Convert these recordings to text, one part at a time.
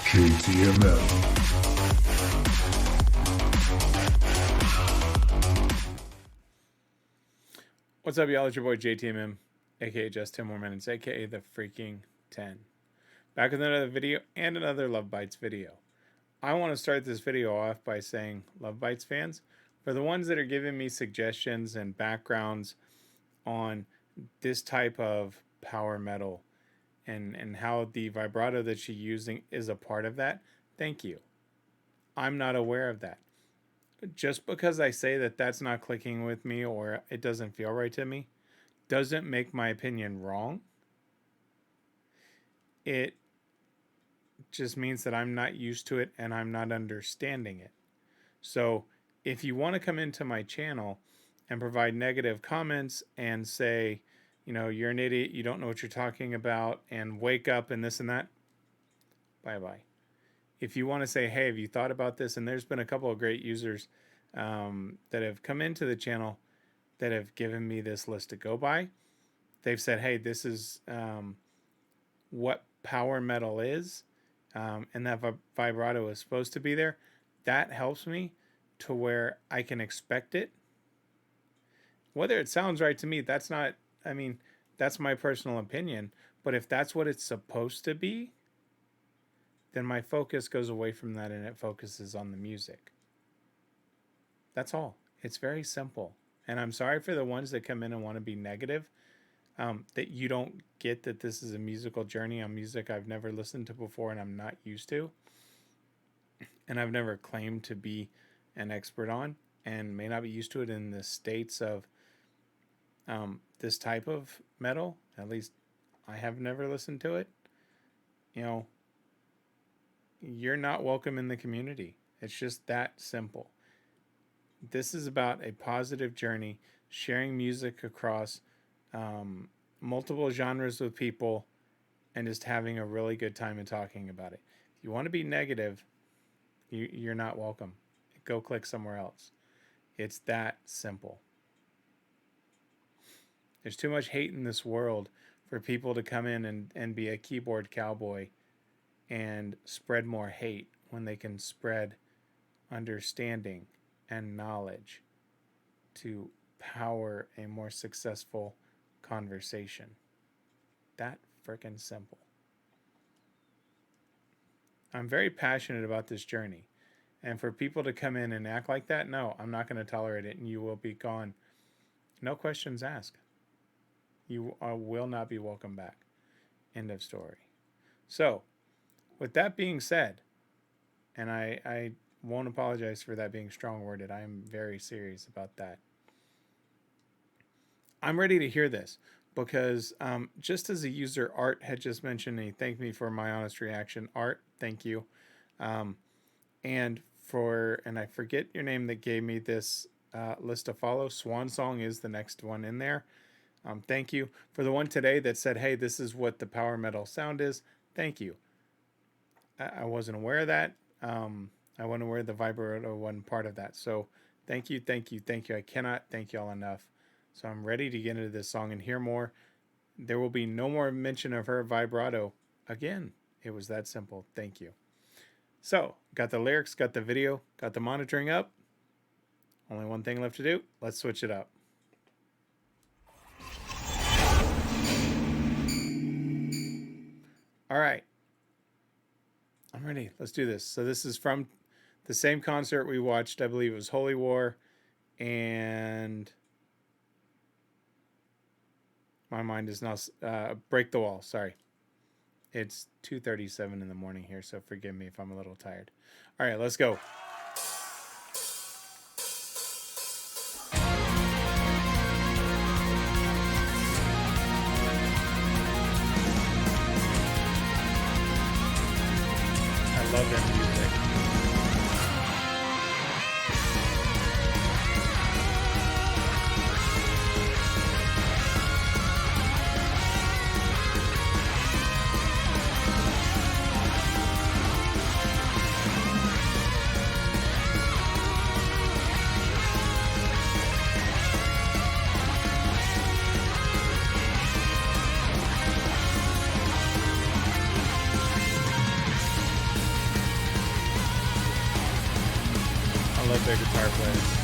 JTMM. What's up, y'all? It's your boy JTMM, aka Just 10 More Minutes, aka the freaking 10. Back with another video and another Lovebites video. I want to start this video off by saying, Lovebites fans, for the ones that are giving me suggestions and backgrounds on this type of power metal and how the vibrato that she's using is a part of that, thank you. I'm not aware of that. Just because I say that that's not clicking with me or it doesn't feel right to me doesn't make my opinion wrong. It just means that I'm not used to it and I'm not understanding it. So if you want to come into my channel and provide negative comments and say, you know, you're an idiot, you don't know what you're talking about, and wake up and this and that, bye-bye. If you want to say, hey, have you thought about this? And there's been a couple of great users that have come into the channel that have given me this list to go by. They've said, hey, this is what power metal is, and that vibrato is supposed to be there. That helps me to where I can expect it. Whether it sounds right to me, that's not, I mean, that's my personal opinion. But if that's what it's supposed to be, then my focus goes away from that and it focuses on the music. That's all. It's very simple. And I'm sorry for the ones that come in and want to be negative, that you don't get that this is a musical journey on music I've never listened to before and I'm not used to. And I've never claimed to be an expert on and may not be used to it in the states of this type of metal. At least I have never listened to it. You know, you're not welcome in the community. It's just that simple. This is about a positive journey, sharing music across multiple genres with people, and just having a really good time and talking about it. If you want to be negative, you're not welcome. Go click somewhere else. It's that simple. There's too much hate in this world for people to come in and be a keyboard cowboy and spread more hate when they can spread understanding and knowledge to power a more successful conversation. That frickin' simple. I'm very passionate about this journey. And for people to come in and act like that, no, I'm not going to tolerate it and you will be gone. No questions asked. You will not be welcome back. End of story. So, with that being said, and I won't apologize for that being strong worded. I am very serious about that. I'm ready to hear this because just as a user, Art had just mentioned, he thanked me for my honest reaction. Art, thank you. And I forget your name that gave me this list to follow. Swansong is the next one in there. Thank you. For the one today that said, hey, this is what the power metal sound is. Thank you. I wasn't aware of that. I wasn't aware the vibrato wasn't part of that. So thank you, thank you, thank you. I cannot thank y'all enough. So I'm ready to get into this song and hear more. There will be no more mention of her vibrato again. It was that simple. Thank you. So got the lyrics, got the video, got the monitoring up. Only one thing left to do. Let's switch it up. All right. I'm ready. Let's do this. So this is from the same concert we watched. I believe it was Holy War and my mind is now Break the Wall. Sorry. It's 2:37 in the morning here, so forgive me if I'm a little tired. All right, let's go. I love their music. their guitar players.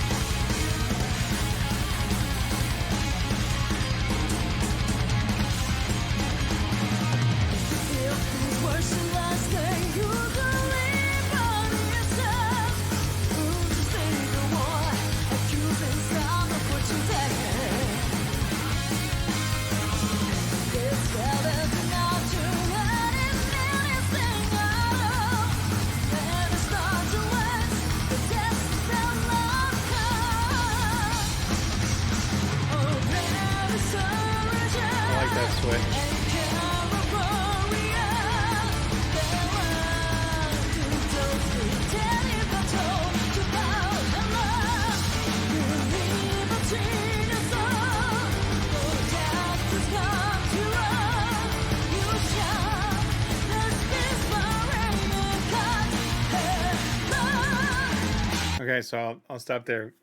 Okay, so I'll stop there.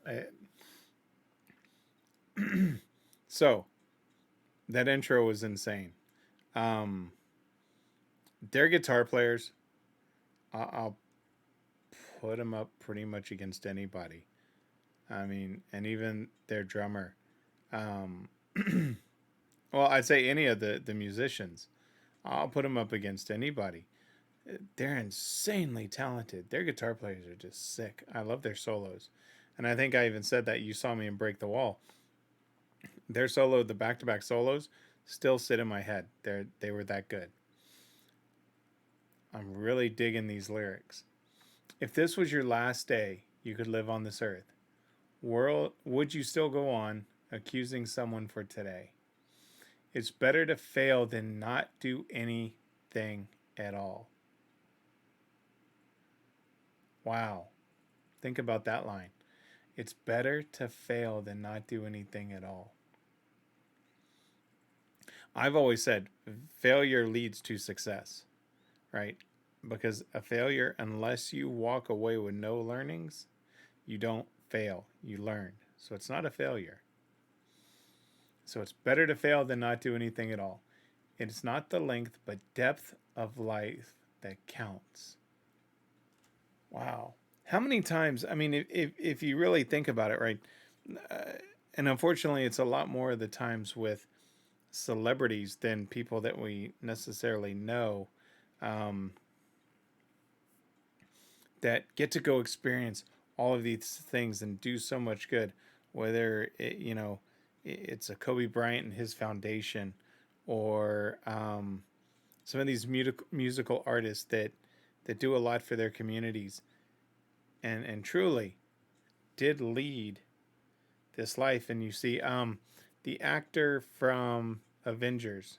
So that intro was insane. Their guitar players, I'll put them up pretty much against anybody. I mean, and even their drummer. Well, I'd say any of the musicians. I'll put them up against anybody. They're insanely talented. Their guitar players are just sick. I love their solos. And I think I even said that you saw me in Break the Wall. Their solo, the back-to-back solos, still sit in my head. They were that good. I'm really digging these lyrics. If this was your last day you could live on this earth, would you still go on accusing someone for today? It's better to fail than not do anything at all. Wow. Think about that line. It's better to fail than not do anything at all. I've always said failure leads to success, right? Because a failure, unless you walk away with no learnings, you don't fail, you learn. So it's not a failure. So it's better to fail than not do anything at all. It's not the length, but depth of life that counts. Wow. How many times, I mean, if you really think about it, right? And unfortunately, it's a lot more of the times with celebrities than people that we necessarily know, that get to go experience all of these things and do so much good, whether it's a Kobe Bryant and his foundation, or some of these musical artists that do a lot for their communities, and truly did lead this life. And you see the actor from Avengers,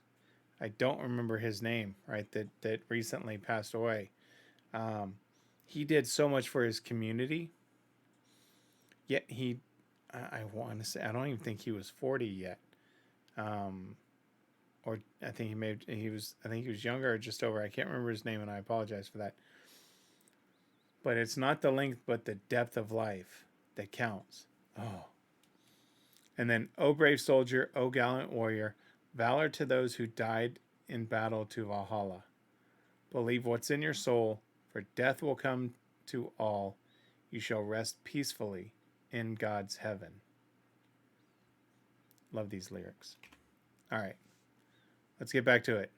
I don't remember his name, right, that recently passed away. He did so much for his community, yet I want to say, I don't even think he was 40 yet. Or I think he was younger or just over. I can't remember his name, and I apologize for that. But it's not the length, but the depth of life that counts. Oh. And then, O brave soldier, O gallant warrior, valor to those who died in battle to Valhalla. Believe what's in your soul, for death will come to all. You shall rest peacefully in God's heaven. Love these lyrics. All right. Let's get back to it.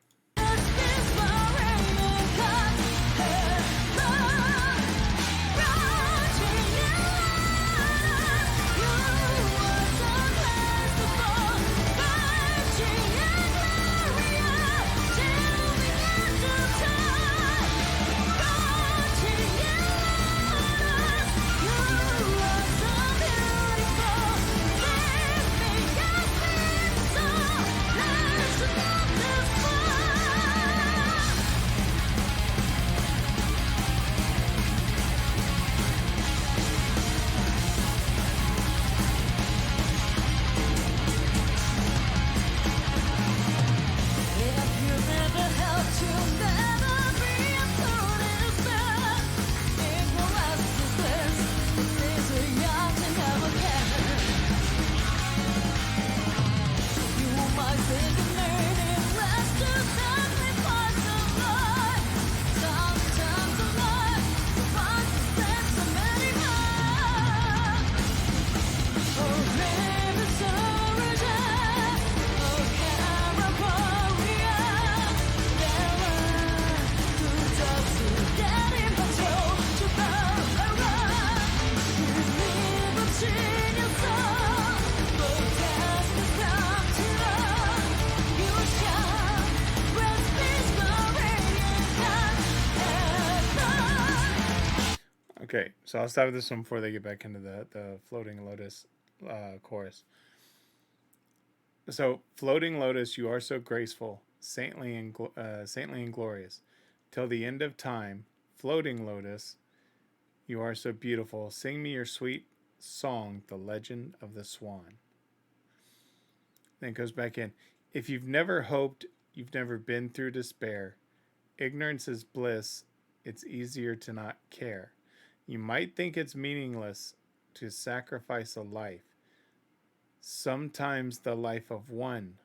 Okay, so I'll stop this one before they get back into the Floating Lotus chorus. So, Floating Lotus, you are so graceful, saintly and glorious, till the end of time. Floating Lotus, you are so beautiful. Sing me your sweet song, the legend of the Swan. Then it goes back in. If you've never hoped, you've never been through despair. Ignorance is bliss. It's easier to not care. You might think it's meaningless to sacrifice a life. Sometimes the life of one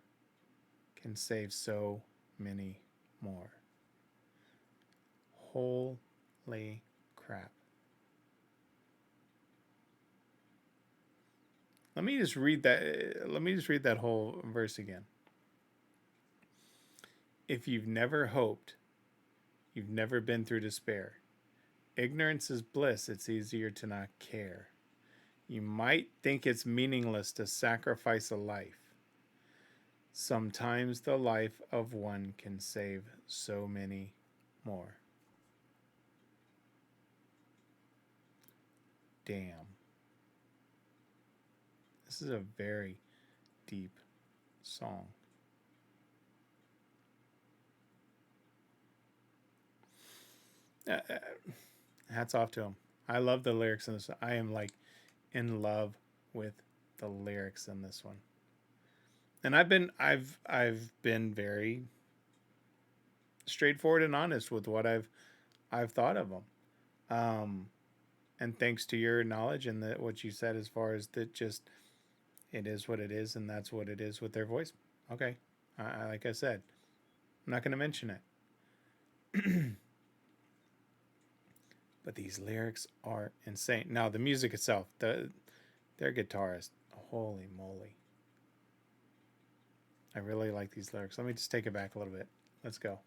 can save so many more. Holy crap. Let me just read that whole verse again. If you've never hoped, you've never been through despair. Ignorance is bliss, it's easier to not care. You might think it's meaningless to sacrifice a life. Sometimes the life of one can save so many more. Damn. This is a very deep song. Hats off to him. I love the lyrics in this. I am like in love with the lyrics in this one. And I've been very straightforward and honest with what I've thought of them. And thanks to your knowledge and what you said as far as that, just it is what it is, and that's what it is with their voice. Okay, like I said, I'm not going to mention it. But these lyrics are insane. Now the music itself, their guitarist, holy moly. I really like these lyrics. Let me just take it back a little bit. Let's go.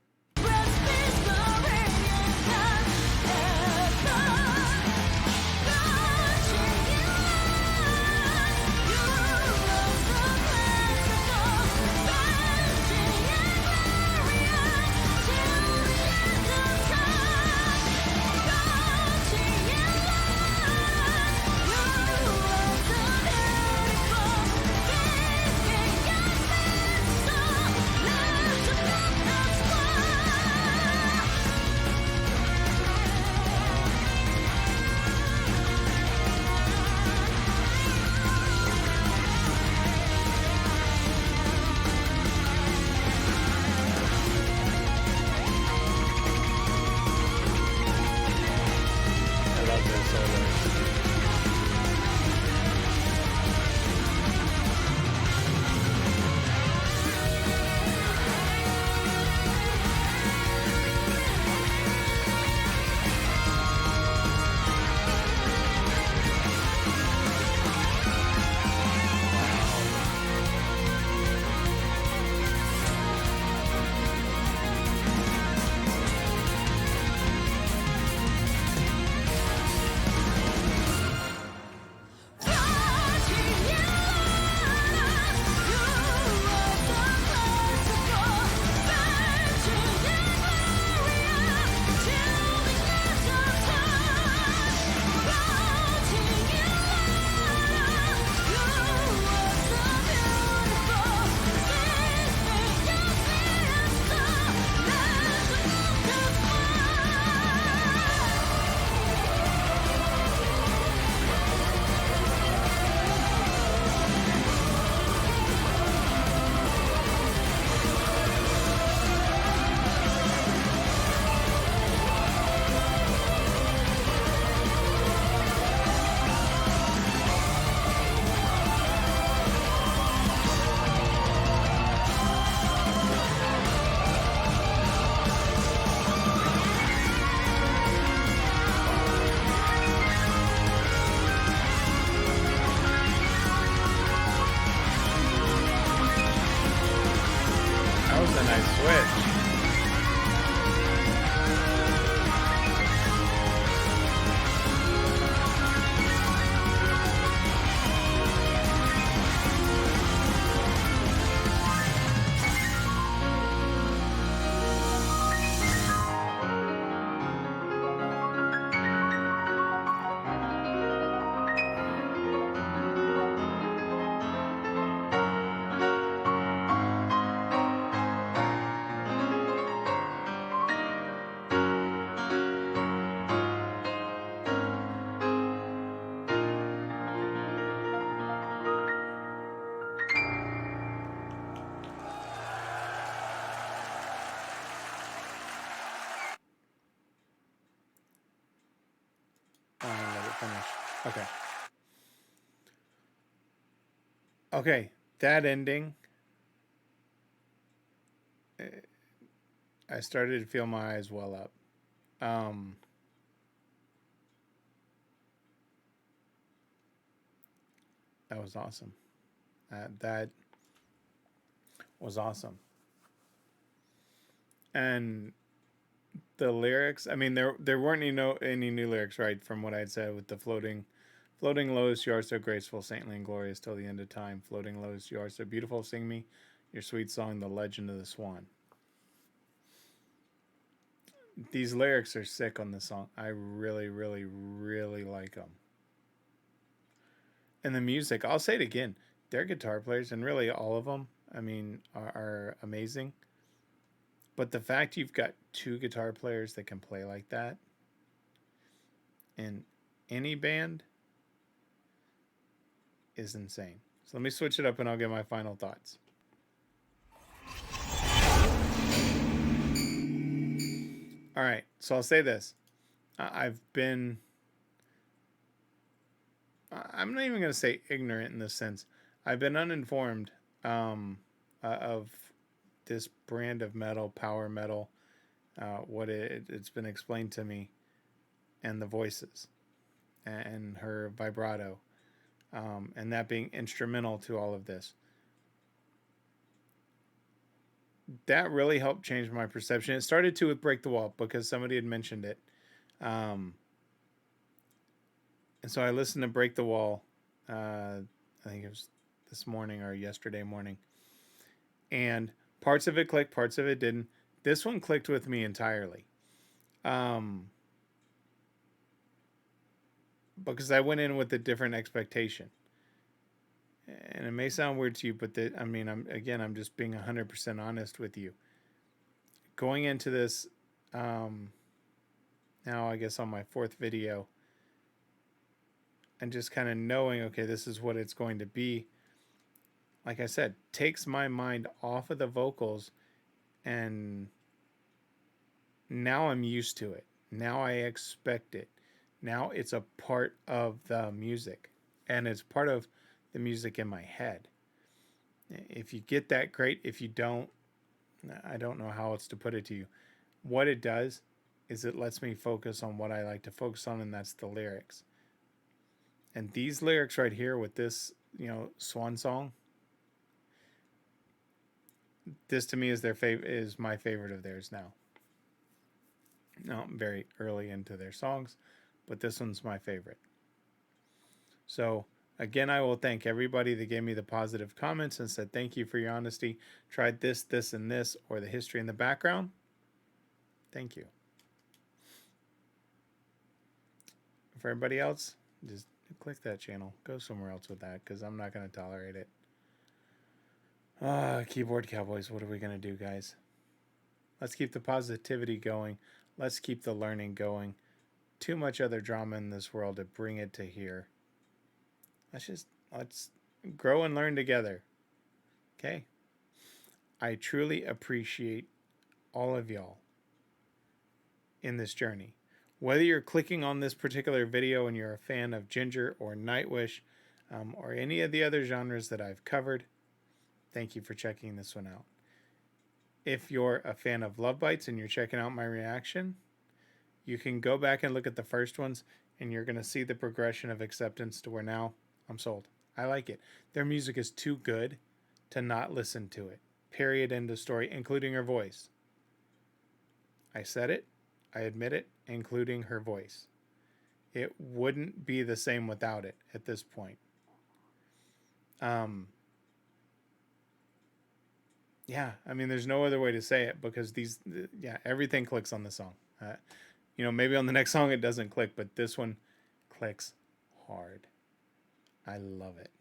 finish. Okay. Okay, that ending, I started to feel my eyes well up. That was awesome. That was awesome. And the lyrics, I mean, there weren't any new lyrics, right? From what I'd said with the floating lows, you are so graceful, saintly and glorious till the end of time. Floating lows, you are so beautiful. Sing me your sweet song, the legend of the Swan. These lyrics are sick on this song. I really, really, really like them. And the music, I'll say it again, their guitar players, and really all of them, I mean, are amazing. But the fact you've got two guitar players that can play like that in any band is insane. So let me switch it up and I'll get my final thoughts. All right, so I'll say this. I'm not even going to say ignorant in this sense. I've been uninformed of this brand of metal, power metal, what it's been explained to me, and the voices, and her vibrato, and that being instrumental to all of this. That really helped change my perception. It started to with Break the Wall because somebody had mentioned it. And so I listened to Break the Wall, I think it was this morning or yesterday morning. And parts of it clicked, parts of it didn't. This one clicked with me entirely. Because I went in with a different expectation. And it may sound weird to you, but I'm just being 100% honest with you. Going into this, now I guess on my fourth video, and just kind of knowing, okay, this is what it's going to be. Like I said, takes my mind off of the vocals, and now I'm used to it. Now I expect it. Now it's a part of the music, and it's part of the music in my head. If you get that, great. If you don't, I don't know how else to put it to you. What it does is it lets me focus on what I like to focus on, and that's the lyrics. And these lyrics right here with this, Swansong, this to me is is my favorite of theirs now. No, I'm very early into their songs, but this one's my favorite. So again, I will thank everybody that gave me the positive comments and said thank you for your honesty. Tried this, this, and this, or the history in the background. Thank you. For everybody else, just click that channel. Go somewhere else with that because I'm not going to tolerate it. Keyboard Cowboys, what are we going to do, guys? Let's keep the positivity going. Let's keep the learning going. Too much other drama in this world to bring it to here. Let's grow and learn together. Okay? I truly appreciate all of y'all in this journey. Whether you're clicking on this particular video and you're a fan of Ginger or Nightwish, or any of the other genres that I've covered, thank you for checking this one out. If you're a fan of Lovebites and you're checking out my reaction, you can go back and look at the first ones and you're going to see the progression of acceptance to where now I'm sold. I like it. Their music is too good to not listen to it. Period. End of story, including her voice. I said it. I admit it, including her voice. It wouldn't be the same without it at this point. Yeah, I mean, there's no other way to say it because everything clicks on the song. Maybe on the next song it doesn't click, but this one clicks hard. I love it.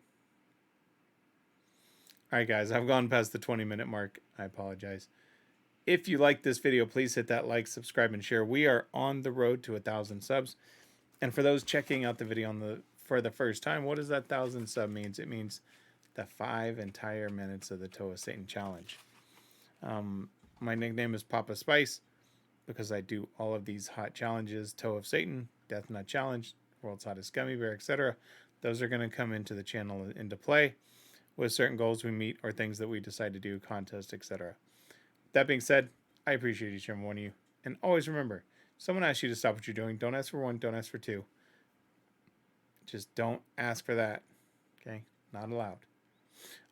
All right, guys, I've gone past the 20-minute mark. I apologize. If you like this video, please hit that like, subscribe, and share. We are on the road to 1,000 subs. And for those checking out the video for the first time, what does that 1,000 sub means? It means the 5 entire minutes of the Toe of Satan challenge. My nickname is Papa Spice because I do all of these hot challenges: Toe of Satan, Death Nut Challenge, world's hottest gummy bear, etc. Those are going to come into the channel into play with certain goals we meet or things that we decide to do, contests, etc. That being said, I appreciate each and every one of you. And always remember, someone asks you to stop what you're doing. Don't ask for one, don't ask for two. Just don't ask for that. Okay? Not allowed.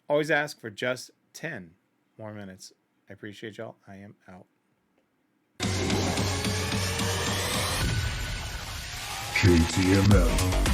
Always ask for just 10 more minutes. I appreciate y'all. I am out. JTMM.